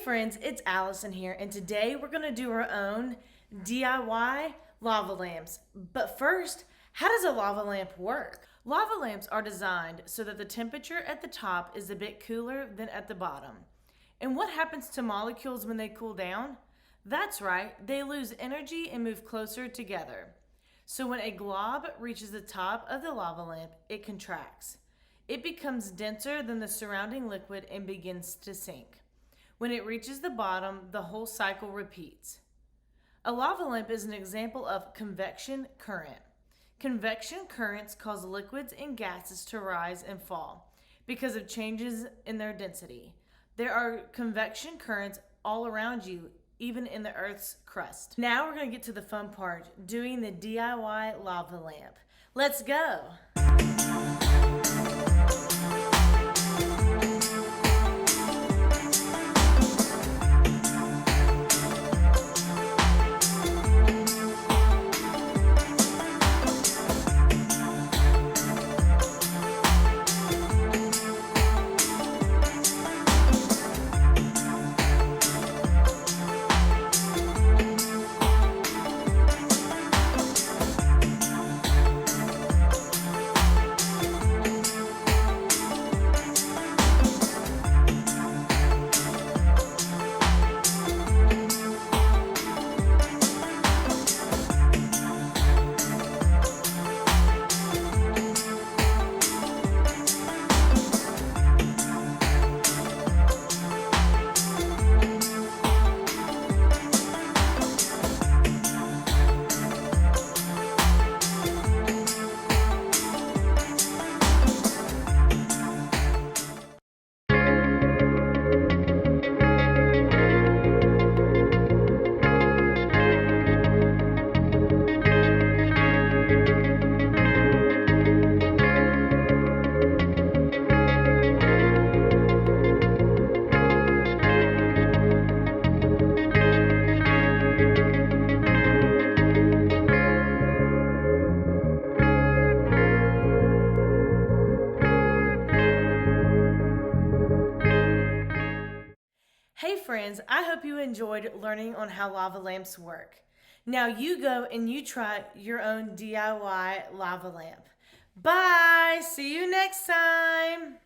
friends, it's Allison here, and today we're going to do our own DIY lava lamps. But first, how does a lava lamp work? Lava lamps are designed so that the temperature at the top is a bit cooler than at the bottom. And what happens to molecules when they cool down? That's right, they lose energy and move closer together. So when a glob reaches the top of the lava lamp, it contracts. It becomes denser than the surrounding liquid and begins to sink. When it reaches the bottom, the whole cycle repeats. A lava lamp is an example of convection current. Convection currents cause liquids and gases to rise and fall because of changes in their density. There are convection currents all around you, even in the Earth's crust. Now we're going to get to the fun part, doing the DIY lava lamp. Let's go! Hey friends, I hope you enjoyed learning on how lava lamps work. Now you go and you try your own DIY lava lamp. Bye! See you next time!